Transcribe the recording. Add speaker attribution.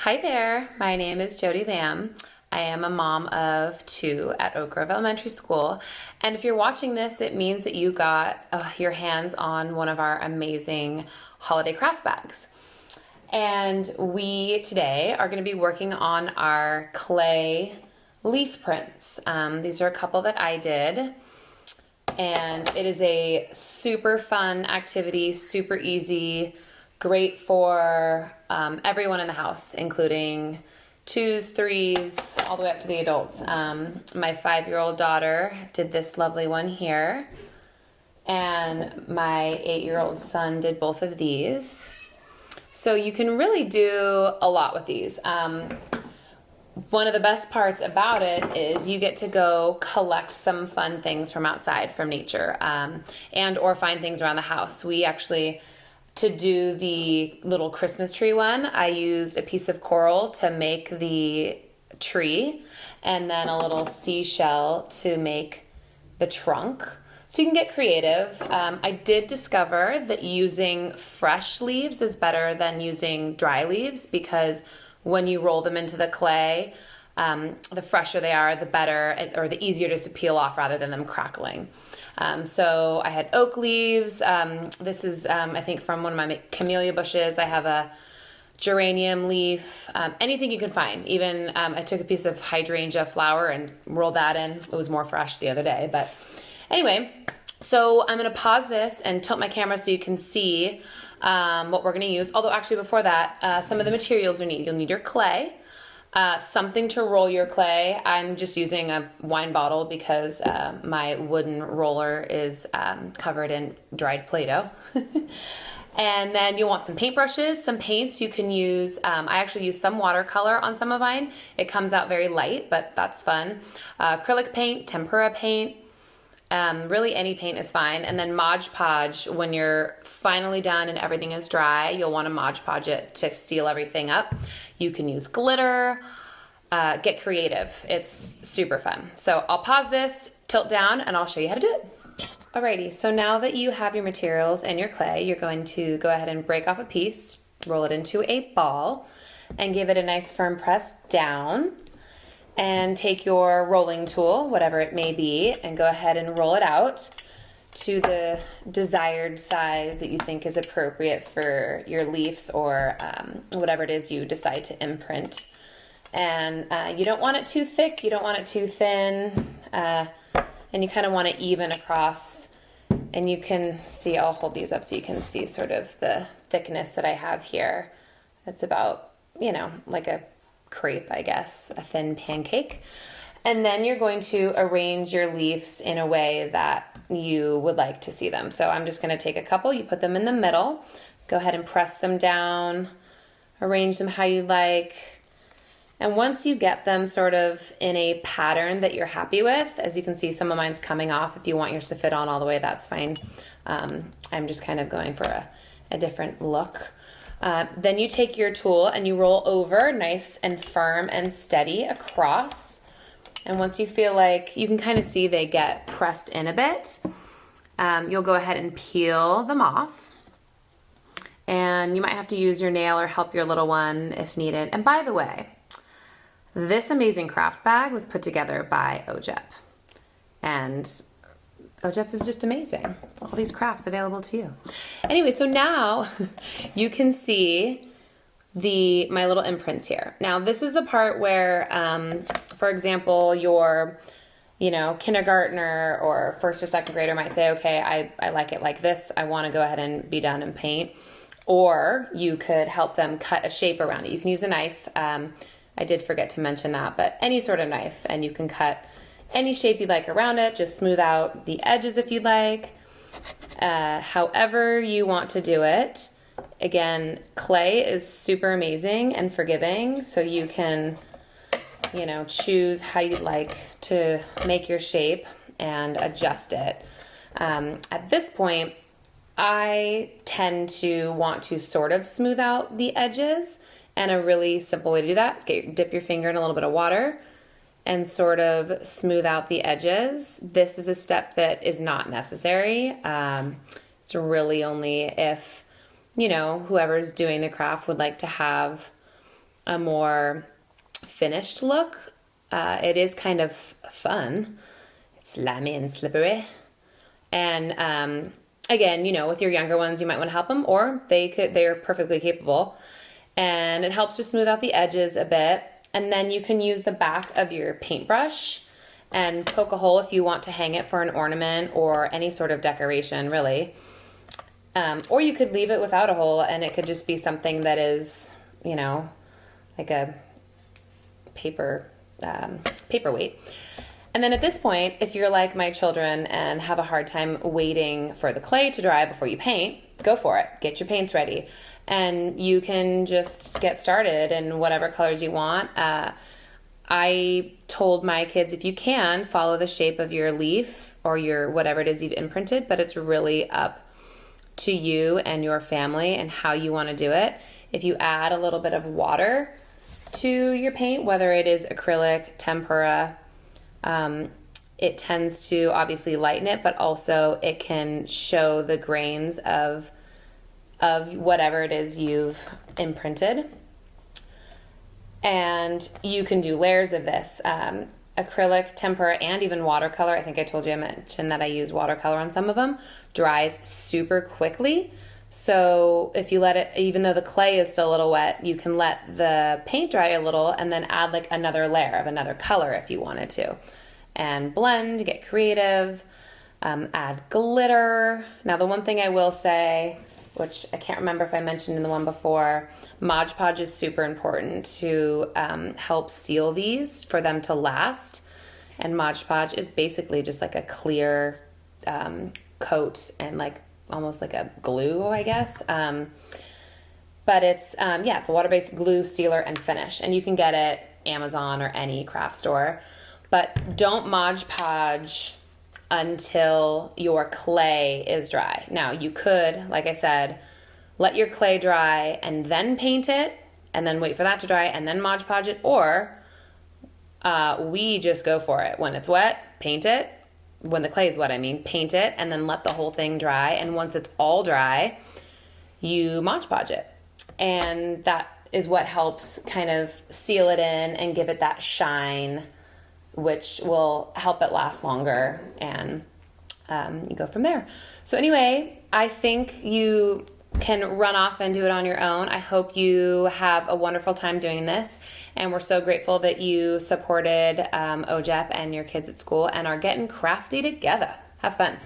Speaker 1: Hi there, my name is Jody Lamb. I am a mom of two at Oak Grove Elementary School. And if you're watching this, it means that you got your hands on one of our amazing holiday craft bags. And we today are going to be working on our clay leaf prints. These are a couple that I did. And it is a super fun activity, super easy, great for everyone in the house, including twos, threes, all the way up to the adults. My 5-year-old daughter did this lovely one here, and my 8-year-old son did both of these. So you can really do a lot with these. One of the best parts about it is you get to go collect some fun things from outside, from nature, and or find things around the house. We actually, to do the little Christmas tree one, I used a piece of coral to make the tree and then a little seashell to make the trunk. So you can get creative. I did discover that using fresh leaves is better than using dry leaves because when you roll them into the clay, the fresher they are, the better, or the easier it is to peel off rather than them crackling. So I had oak leaves. This is, I think, from one of my camellia bushes. I have a geranium leaf, anything you can find. Even I took a piece of hydrangea flower and rolled that in. It was more fresh the other day. But anyway, so I'm going to pause this and tilt my camera so you can see what we're going to use. Although actually before that, some of the materials you need. You'll need your clay, something to roll your clay. I'm just using a wine bottle because my wooden roller is covered in dried Play-Doh. And then you'll want some paintbrushes, some paints. You can use, I actually use some watercolor on some of mine. It comes out very light, but that's fun. Acrylic paint, tempera paint. Really any paint is fine. And then Mod Podge, when you're finally done and everything is dry, you'll want to Mod Podge it to seal everything up. You can use glitter, get creative. It's super fun. So I'll pause this, tilt down, and I'll show you how to do it. Alrighty, so now that you have your materials and your clay, you're going to go ahead and break off a piece, roll it into a ball, and give it a nice firm press down. And take your rolling tool, whatever it may be, and go ahead and roll it out to the desired size that you think is appropriate for your leaves or whatever it is you decide to imprint. And you don't want it too thick, you don't want it too thin, and you kind of want it even across. And you can see, I'll hold these up so you can see sort of the thickness that I have here. It's about, like a crepe, I guess, a thin pancake. And then you're going to arrange your leaves in a way that you would like to see them. So I'm just going to take a couple, you put them in the middle, go ahead and press them down, arrange them how you like. And once you get them sort of in a pattern that you're happy with, as you can see, some of mine's coming off. If you want yours to fit on all the way, that's fine. I'm just kind of going for a different look. Then you take your tool and you roll over nice and firm and steady across. And once you feel like you can kind of see they get pressed in a bit, you'll go ahead and peel them off. And you might have to use your nail or help your little one if needed. And by the way, this amazing craft bag was put together by OGEP. And OGEP is just amazing. All these crafts available to you. Anyway, so now you can see my little imprints here. Now this is the part where, for example, your, kindergartner or first or second grader might say, okay, I like it like this. I want to go ahead and be done and paint. Or you could help them cut a shape around it. You can use a knife. I did forget to mention that, but any sort of knife, and you can cut any shape you like around it. Just smooth out the edges if you'd like. However you want to do it. Again, clay is super amazing and forgiving, so you can, choose how you'd like to make your shape and adjust it. At this point, I tend to want to sort of smooth out the edges, and a really simple way to do that is dip your finger in a little bit of water and sort of smooth out the edges. This is a step that is not necessary. It's really only if, whoever's doing the craft would like to have a more finished look. It is kind of fun. It's slimy and slippery. And again, with your younger ones, you might want to help them, or they're perfectly capable. And it helps to smooth out the edges a bit. And then you can use the back of your paintbrush and poke a hole if you want to hang it for an ornament or any sort of decoration, really. Or you could leave it without a hole, and it could just be something that is, like a paperweight. And then at this point, if you're like my children and have a hard time waiting for the clay to dry before you paint, go for it. Get your paints ready. And you can just get started in whatever colors you want. I told my kids, if you can, follow the shape of your leaf or your whatever it is you've imprinted, but it's really up to you and your family and how you want to do it. If you add a little bit of water to your paint, whether it is acrylic, tempera, it tends to obviously lighten it, but also it can show the grains of whatever it is you've imprinted. And you can do layers of this. Acrylic, tempera, and even watercolor. I think I told you I mentioned that I use watercolor on some of them. Dries super quickly. So if you let it, even though the clay is still a little wet, you can let the paint dry a little and then add like another layer of another color if you wanted to. And blend, get creative, add glitter. Now the one thing I will say, which I can't remember if I mentioned in the one before, Mod Podge is super important to help seal these for them to last. And Mod Podge is basically just like a clear coat and like almost like a glue, I guess. But it's a water-based glue, sealer, and finish. And you can get it Amazon or any craft store. But don't Mod Podge until your clay is dry. Now you could, like I said, let your clay dry and then paint it and then wait for that to dry and then Mod Podge it, or we just go for it. When it's wet, paint it. When the clay is wet, paint it and then let the whole thing dry. And once it's all dry, you Mod Podge it. And that is what helps kind of seal it in and give it that shine, which will help it last longer, and you go from there. So anyway, I think you can run off and do it on your own. I hope you have a wonderful time doing this, and we're so grateful that you supported OGEP and your kids at school and are getting crafty together. Have fun.